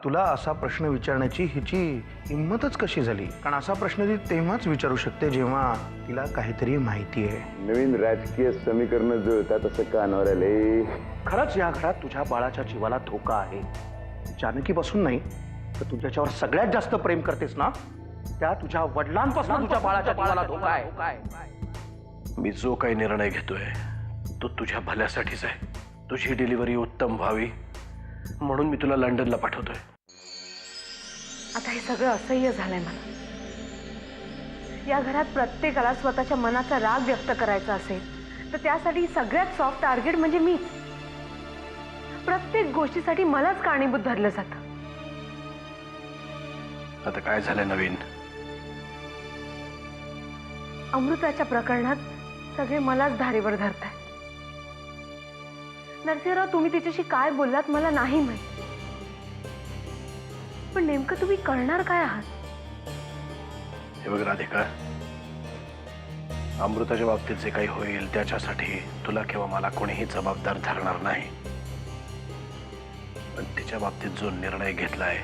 तुला असा प्रश्न विचारण्याची हिची हिंमतच कशी झाली? कारण असा प्रश्न ती तेव्हाच विचारू शकते जेव्हा तिला काहीतरी माहिती आहे. नवीन राजकीय समीकरण जुळतात असं कानावर आले. खरंच या घरात तुझ्या बाळाच्या जीवाला धोका आहे. जानकीपासून नाही तर तुझ्याच्यावर सगळ्यात जास्त प्रेम करतेस ना त्या तुझ्या वडिलांपासून तुझ्या बाळाच्या जीवाला धोका आहे. मी जो काही निर्णय घेतोय तो तुझ्या भल्यासाठीच आहे. तुझी डिलिव्हरी उत्तम व्हावी म्हणून मी तुला लंडनला पाठवतोय. आता हे सगळं असह्य झालंय मला. या घरात प्रत्येकाला स्वतःच्या मनाचा राग व्यक्त करायचा असेल तर त्यासाठी सगळ्यात सॉफ्ट टार्गेट म्हणजे मीच. प्रत्येक गोष्टीसाठी मलाच कारणीभूत धरलं जातं. आता काय झालं नवीन? अमृताच्या प्रकरणात सगळे मलाच धारेवर धरताय. नरसिंहराव, तुम्ही तिच्याशी काय बोललात मला नाही माहित, पण नेमकं तुम्ही करणार काय आहात? हे बघ राधिका, अमृताच्या बाबतीत जे काही होईल त्याच्यासाठी तुला किंवा मला कोणीही जबाबदार धरणार नाही. पण तिच्या बाबतीत जो निर्णय घेतलाय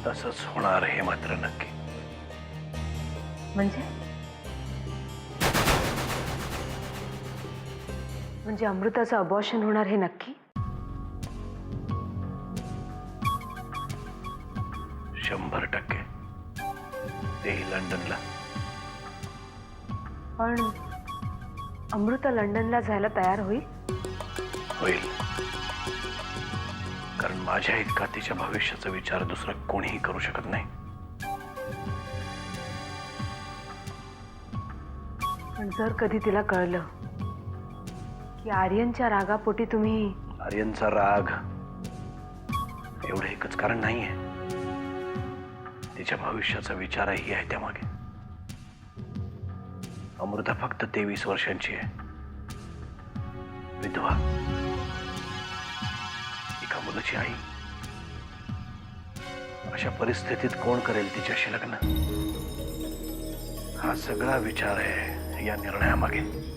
तसंच होणार हे मात्र नक्की. म्हणजे अमृताचं अबॉर्शन होणार हे नक्की? 100%. तेही लंडनला. पण अमृता लंडनला जायला तयार होईल? होईल. कारण माझ्या इतका तिच्या भविष्याचा विचार दुसरा कोणीही करू शकत नाही. पण जर कधी तिला कळलं की आर्यनच्या रागापोटी तुम्ही... आर्यनचा राग एवढं एकच कारण नाहीये. तिच्या भविष्याचा विचारही आहे त्यामागे. अमृता फक्त 23 वर्षांची आहे, विधवा, एका मुलाची आई. अशा परिस्थितीत कोण करेल तिच्याशी लग्न? हा सगळा विचार आहे या निर्णयामागे.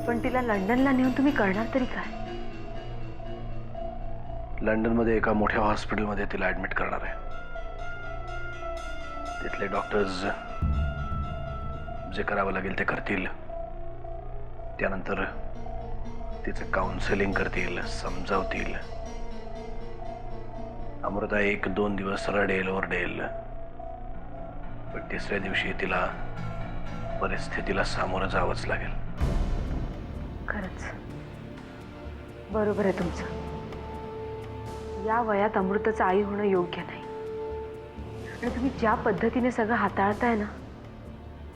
पण तिला लंडनला नेऊन तुम्ही करणार तरी काय? लंडनमध्ये एका मोठ्या हॉस्पिटलमध्ये तिला ऍडमिट करणार आहे. तिथले डॉक्टर्स जे करावं लागेल ते करतील. त्यानंतर तिचं काउन्सिलिंग करतील, समजावतील. अमृता 1-2 दिवस रडेल, ओरडेल, पण तिसऱ्या दिवशी तिला परिस्थितीला सामोरं जावंच लागेल. खरंच बरोबर आहे तुमचं. या वयात अमृताचं आई होणं योग्य नाही. आणि तुम्ही ज्या पद्धतीने सगळं हाताळताय ना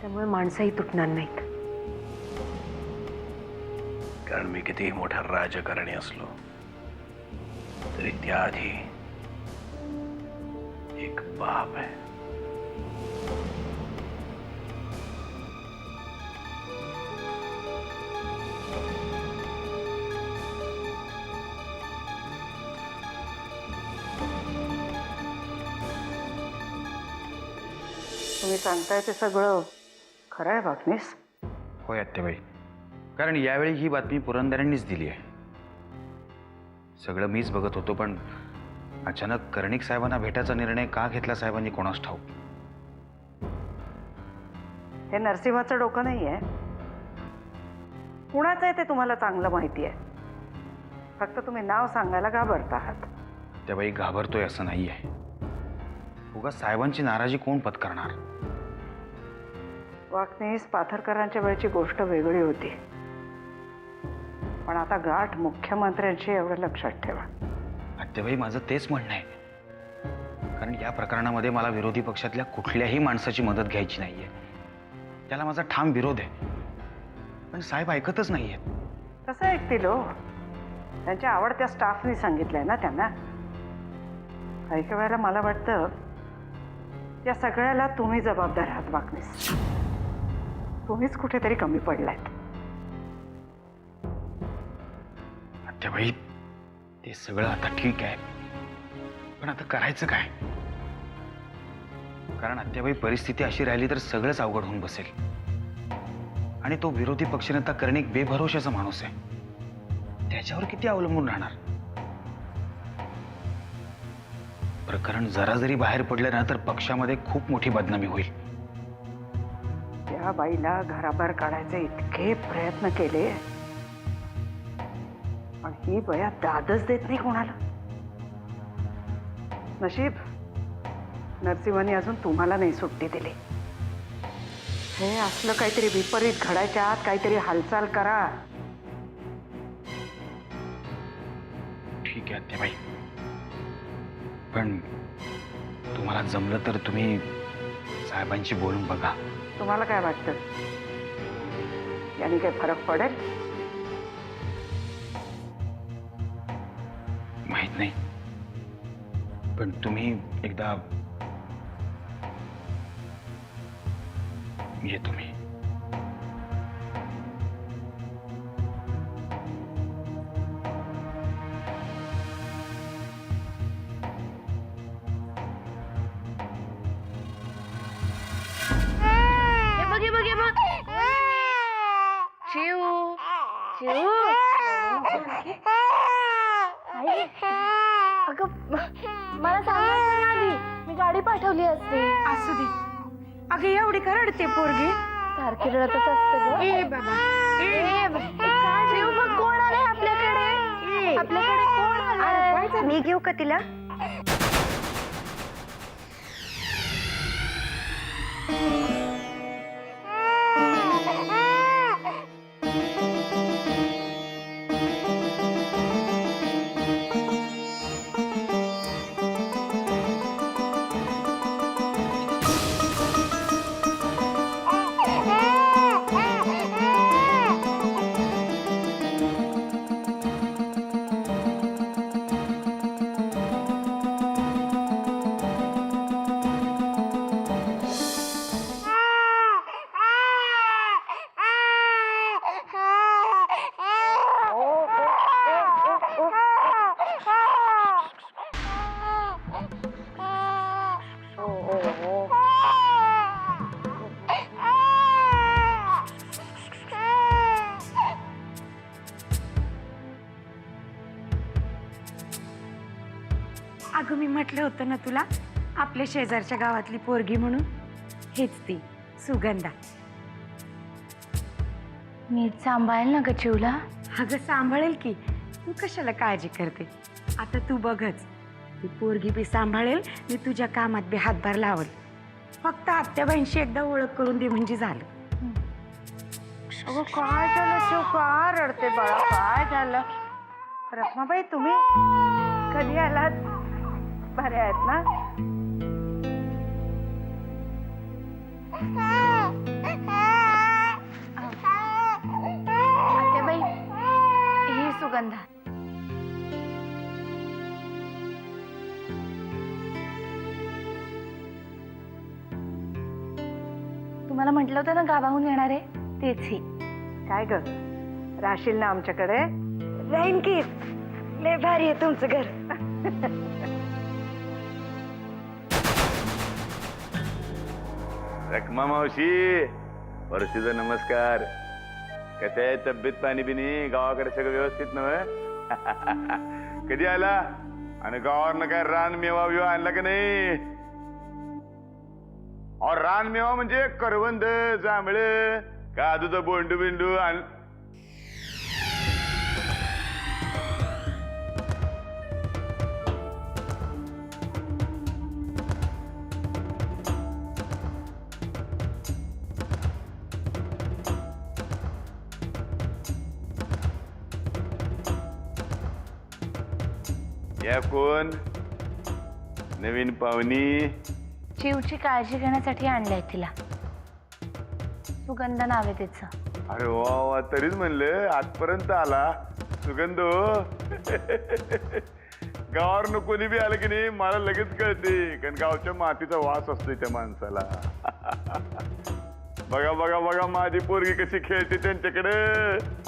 त्यामुळे माणसंही तुटणार नाहीत. कारण मी कितीही मोठा राजकारणी असलो तरी त्याआधी एक बाप आहे. तुम्ही सांगताय ते सगळं खरं आहे वागणीस? होय आत्याबाई, कारण यावेळी ही बातमी पुरंदरांनीच दिली आहे. सगळं मीच बघत होतो, पण अचानक कर्णिक साहेबांना भेटायचा निर्णय का घेतला साहेबांनी कोणास ठाऊक. हे नरसिंहाचं डोकं नाही आहे. कुणाचं आहे ते तुम्हाला चांगलं माहिती आहे. फक्त तुम्ही नाव सांगायला घाबरत आहात. त्याबाई, घाबरतोय असं नाही आहे. उगाच साहेबांची नाराजी कोण पत्करणार? वागणीस पाथरकरांच्या वेळची गोष्ट वेगळी होती, पण आता गाठ मुख्यमंत्र्यांची, एवढं लक्षात ठेवा. आत्याबाई, माझं तेच म्हणणं आहे. कारण या प्रकरणामध्ये मला विरोधी पक्षातल्या कुठल्याही माणसाची मदत घ्यायची नाहीये. त्याला माझा ठाम विरोध आहे, पण साहेब ऐकतच नाहीये. कसं ऐकतील हो? त्यांच्या आवडत्या स्टाफनी सांगितलंय ना त्यांना. काही वेळेला मला वाटतं या सगळ्याला तुम्ही जबाबदार आहात वागणीस. तुम्हीच कुठेतरी कमी पडलायत. आत्याबाई, ते सगळं आता ठीक आहे, पण आता करायचं काय? कारण आत्याबाई, परिस्थिती अशी राहिली तर सगळंच अवघड होऊन बसेल. आणि तो विरोधी पक्षनेता कर्णिक बेभरोशाचा माणूस आहे. त्याच्यावर किती अवलंबून राहणार? प्रकरण जरा जरी बाहेर पडलं ना तर पक्षामध्ये खूप मोठी बदनामी होईल. त्या बाईला घराबाहेर काढायचे इतके प्रयत्न केले पण ही बया दादच देत नाही कोणाला. नशीब नरसिंहाने अजून तुम्हाला नाही सुट्टी दिली. हे असलं काहीतरी विपरीत घडायच्या आत काहीतरी हालचाल करा. ठीक आहे आत्याबाई, पण तुम्हाला जमलं तर तुम्ही साहेबांशी बोलून बघा. तुम्हाला काय वाटतं याने काही फरक पडेल? माहित नाही, पण तुम्ही एकदा येतो मी. हे बघ चिऊ चिऊ अगं मला सांगायचं ना आधी, मी गाडी पाठवली असते. असू दे. अगं एवढी का रडते पोरगी? सारखी रडतच असते ग. ए बाबा चिऊ बघ कोण आलंय आपल्याकडे. आपल्याकडे कोण आलंय? मी घेऊ का तिला? अगं मी म्हटलं होतं ना तुला, आपल्या शेजारच्या गावातली पोरगी म्हणून. हेच ती सुगंधा. नीट सांभाळेल ना ग चिवला. अगं सांभाळेल की, तू कशाला काळजी करते? आता तू बघच, ती पोरगी बी सांभाळेल, मी तुझ्या कामात बी हातभार लावल. फक्त आत्याबाईंशी एकदा ओळख करून दे म्हणजे झालं. अगं काय झालं चिव? का रडते बाळा? काय झालं? रखमाबाई तुम्ही कधी आलात? बरे आहेत ना? आत्याबाई ही सुगंधा. तुम्हाला म्हटलं होतं ना गावाहून येणार आहे, तेच ही. काय ग राशील ना आमच्याकडे? राहीन की, लय भारी आहे तुमचं घर. रखमा मावशी, वर्षीचा नमस्कार. कसं आहे तब्येत पाणी बिनी? गावाकडे सगळं व्यवस्थित नव्हे? कधी आला? आणि गावावरनं काय रान मेवा बिवा आणला का नाही? और रान मेवा म्हणजे करवंद, जांभळ, काजूचं बोंडू बिंडू आण. या कोण? नवीन पाहुणी? चिवची काळजी घेण्यासाठी आणलंय तिला. सुगंधा नाव आहे तिचं. अरे वा वा, तरीच म्हणलं आजपर्यंत आला सुगंध. गावावरनं कोणी बी आलं की नाही मला लगेच कळते, कारण गावच्या मातीचा वास असतोय त्या माणसाला. बघा बघा बघा माझी पोरगी कशी खेळते त्यांच्याकडे.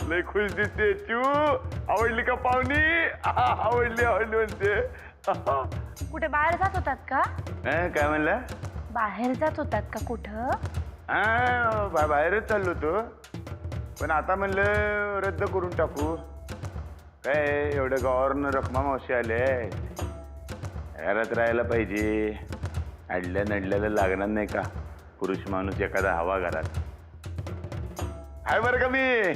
लय खुश दिसते. चू आवडली का पाहुणी? आवडली आवडली म्हणते. कुठे बाहेर जात होतात का? काय म्हणला? बाहेर जात होतात का कुठं? बाहेरच चाललो होतो, पण आता म्हणलं रद्द करून टाकू. काय एवढ्या गावावरनं रखमा मावशी आले, घरात राहायला पाहिजे. अडल्या नडल्याला लागणार नाही का पुरुष माणूस एखादा हवा घरात. आहे बरं का मी.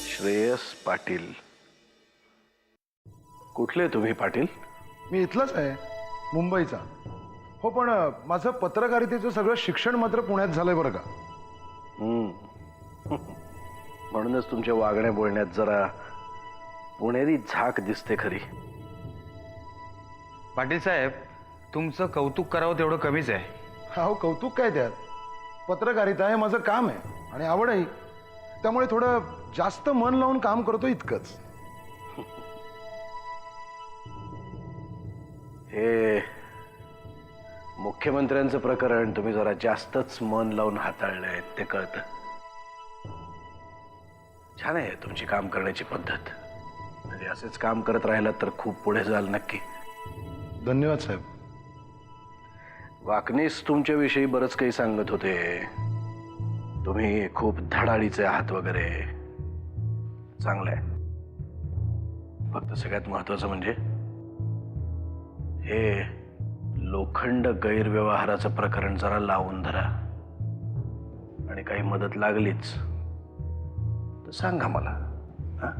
श्रेयस पाटील. कुठले तुम्ही पाटील? मी इथलाच आहे, मुंबईचा. हो, पण माझं पत्रकारितेचं सगळं शिक्षण मात्र पुण्यात झालंय बरं का. म्हणूनच तुमच्या वागण्या बोलण्यात जरा पुणेरी झाक दिसते खरी. पाटील साहेब, तुमचं कौतुक करावं तेवढं कमीच आहे. हो, कौतुक काय त्यात. पत्रकारिता हे माझं काम आहे आणि आवडही. त्यामुळे थोडं जास्त मन लावून काम करतो इतकंच. हे मुख्यमंत्र्यांचं प्रकरण तुम्ही जरा जास्तच मन लावून हाताळलंय ते कळतं. छान आहे तुमची काम करण्याची पद्धत. म्हणजे असेच काम करत राहिलात तर खूप पुढे जाल नक्की. धन्यवाद साहेब. वाकनीस तुमच्याविषयी बरंच काही सांगत होते. तुम्ही खूप धडाडीचे आहात वगैरे. चांगलंय. फक्त सगळ्यात महत्वाचं म्हणजे हे लोखंड गैरव्यवहाराचं प्रकरण जरा लावून धरा. आणि काही मदत लागलीच तर सांगा मला. हा?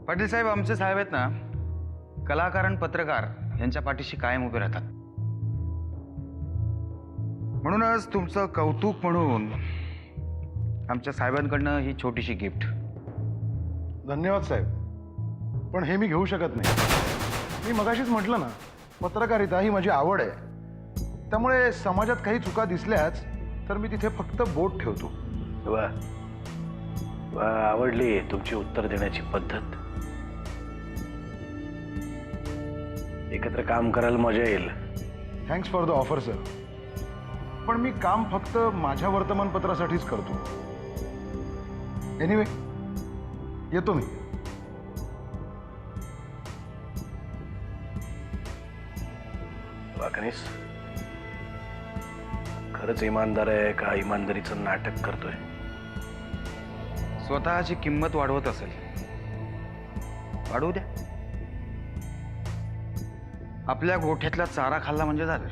पाटील साहेब, आमचे साहेब आहेत ना, कलाकार आणि पत्रकार यांच्या पाठीशी कायम उभे राहतात. म्हणूनच तुमचं कौतुक म्हणून आमच्या साहेबांकडनं ही छोटीशी गिफ्ट. धन्यवाद साहेब, पण हे मी घेऊ शकत नाही. मी मगाशीच म्हटलं ना, पत्रकारिता ही माझी आवड आहे. त्यामुळे समाजात काही चुका दिसल्याच तर मी तिथे फक्त बोट ठेवतो. वा वा, आवडली तुमची उत्तर देण्याची पद्धत. एकत्र काम करायला मजा येईल. Thanks for the offer sir. पण मी काम फक्त माझ्या वर्तमानपत्रासाठीच करतो. एनिवे, येतो मी. वाकनीस खरंच इमानदार आहे का इमानदारीचं नाटक करतोय? स्वतःची किंमत वाढवत असेल, वाढवू द्या. आपल्या गोठ्यातला चारा खाल्ला म्हणजे झालं.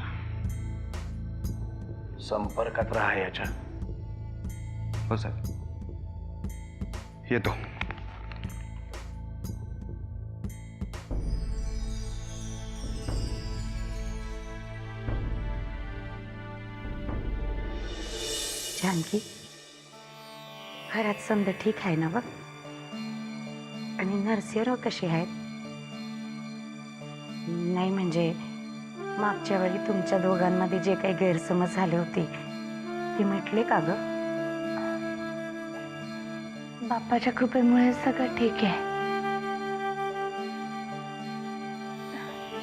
संपर्कात राहा याच्या. हो साहेब, येतो. जानकी, घरात समजा ठीक आहे ना बघ? आणि नरसिंहराव कसे आहेत? नाही म्हणजे मागच्या वेळी तुमच्या दोघांमध्ये जे काही गैरसमज झाले होते ते मिटले का ग? बाप्पाच्या कृपेमुळे सगळं ठीक आहे.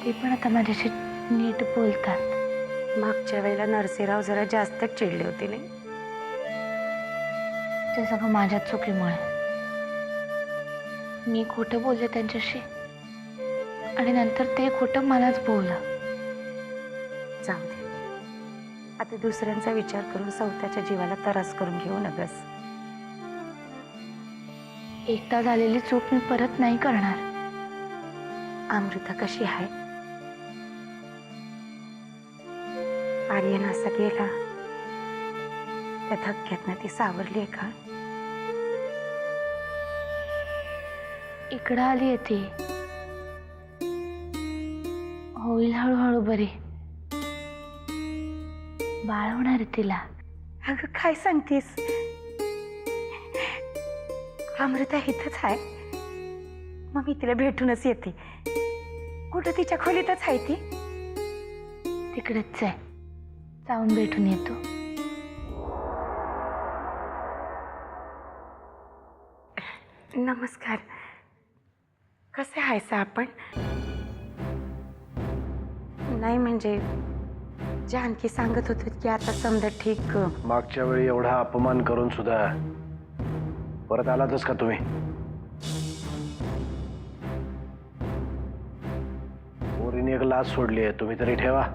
ते पण आता माझ्याशी नीट बोलतात. मागच्या वेळेला नरसिंहराव जरा जास्तच चिडले होते नाही? ते सगळं माझ्या चुकीमुळे. मी खोटं बोलले त्यांच्याशी आणि नंतर ते खोटं मलाच बोललं. जाऊ दे, आता दुसऱ्यांचा विचार करून स्वतःच्या जीवाला त्रास करून घेऊ नकस. एकदा झालेली चूक मी परत नाही करणार. अमृता कशी आहे? आर्यन असा गेला त्या धक्क्यातनं ती सावरली आहे का? इकडं आली आहे ती. होईल हळूहळू बरी. बाळ होणार आहे तिला. अगं काय सांगतेस? अमृता इथंच आहे? मग मी तिला भेटूनच येते. कुठं तिच्या खोलीतच आहे ती? तिकडेच आहे, जाऊन भेटून येतो. नमस्कार. कसे आहेस आपण? नाही म्हणजे जानकी सांगत होते की आता समजा ठीक मागच्या वेळी एवढा अपमान करून सुद्धा परत आलातच का तुम्ही? पोरीने एक लाच सोडली आहे, तुम्ही तरी ठेवा.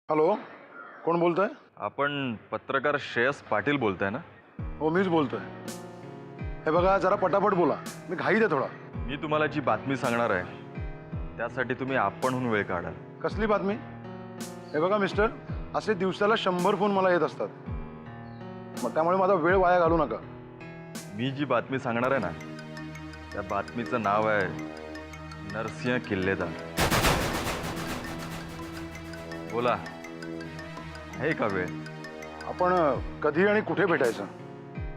हॅलो, कोण बोलतंय? आपण पत्रकार श्रेयस पाटील बोलताय ना? हो, मीच बोलतोय. हे बघा, जरा पटापट बोला, मी घाईत आहे थोडा. मी तुम्हाला जी बातमी सांगणार आहे त्यासाठी तुम्ही आपणहून वेळ काढा. कसली बातमी? हे बघा मिस्टर, असे दिवसाला 100 फोन मला येत असतात, मग त्यामुळे माझा वेळ वाया घालू नका. मी जी बातमी सांगणार आहे ना त्या बातमीचं नाव आहे नरसिंह किल्लेदार. बोला, आहे का वेळ? आपण कधी आणि कुठे भेटायचं?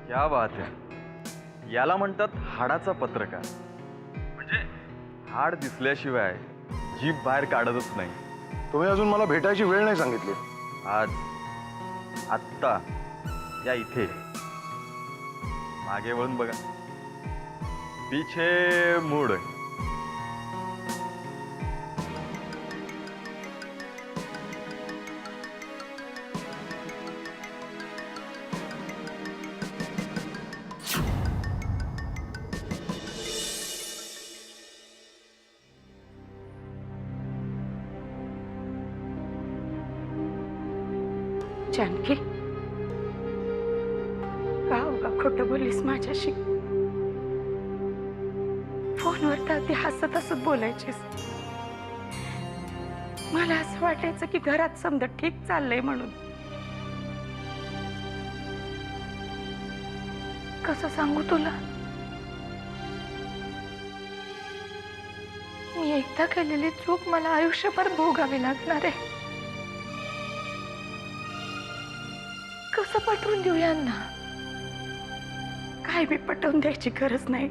क्या बात आहे. याला म्हणतात हाडाचा पत्रकार. म्हणजे हाड दिसल्याशिवाय जीभ बाहेर काढतच नाही. तुम्ही अजून मला भेटायची वेळ नाही सांगितली. आज, आत्ता, या इथे. मागे वळून बघा, पीछे मूड. जानकी, का उगा खोटं बोललीस माझ्याशी? फोनवर तर अगदी हसत हसत बोलायचीस. मला असं वाटायचं की घरात समजा ठीक चाललंय म्हणून. कसं सांगू तुला? मी एकदा केलेली चूक मला आयुष्यभर भोगावी लागणार आहे. कसं पटवून देऊ यांना? काय बी पटवून द्यायची गरज नाही.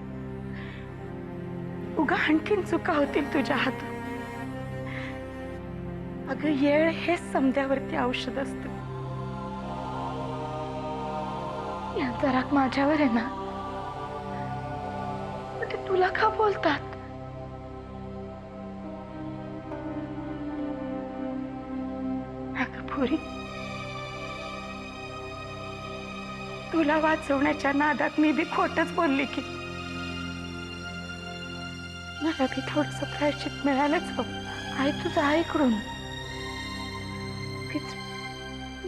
उगा आणखीन चुका होतील तुझ्या हातून. अगं, येळ हेच समद्यावरती औषध असतं. यांचा राग माझ्यावर आहे ना, पण ते तुला का बोलतात? अगं पोरी, तुला वाचवण्याच्या नादात मी बी खोटच बोलली की. मला बी थोडस प्रायश्चित मिळालंच हवं. आई, तुझं ऐकडून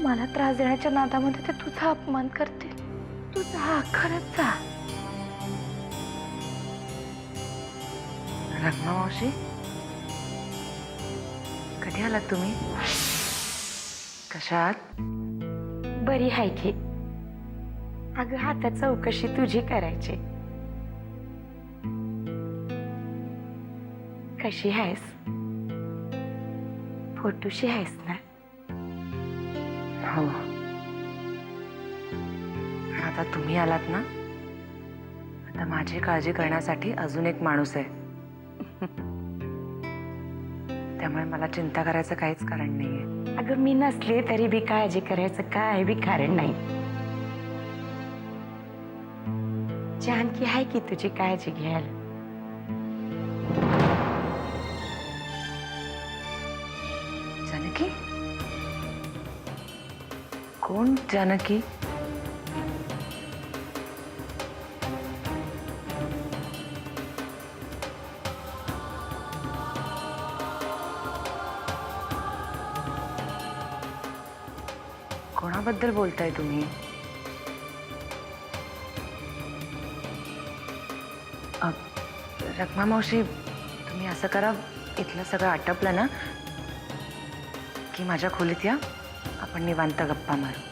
मला त्रास देण्याच्या नादामध्ये ते तुझा अपमान करतील. तुझा खरंच जा. रत्ना मावशी, कधी आलात तुम्ही? कशात? बरी आहे की. अगं, आता चौकशी तुझी करायची. कशी आहेस? फोटोशी आहेस ना? हो. आता तुम्ही आलात ना, आता माझी काळजी करण्यासाठी अजून एक माणूस आहे. त्यामुळे मला चिंता करायचं काहीच कारण नाहीये. अगं, मी नसले तरी बी काळजी करायचं काय बी कारण नाही. जानकी आहे की तुझी काळजी घ्यायला. जानकी? कोण जानकी? कोणाबद्दल बोलताय तुम्ही? रत्ना मावशी, तुम्ही असं करा, इथलं सगळं आटपलं ना की माझ्या खोलीत या, आपण निवांत गप्पा मारू.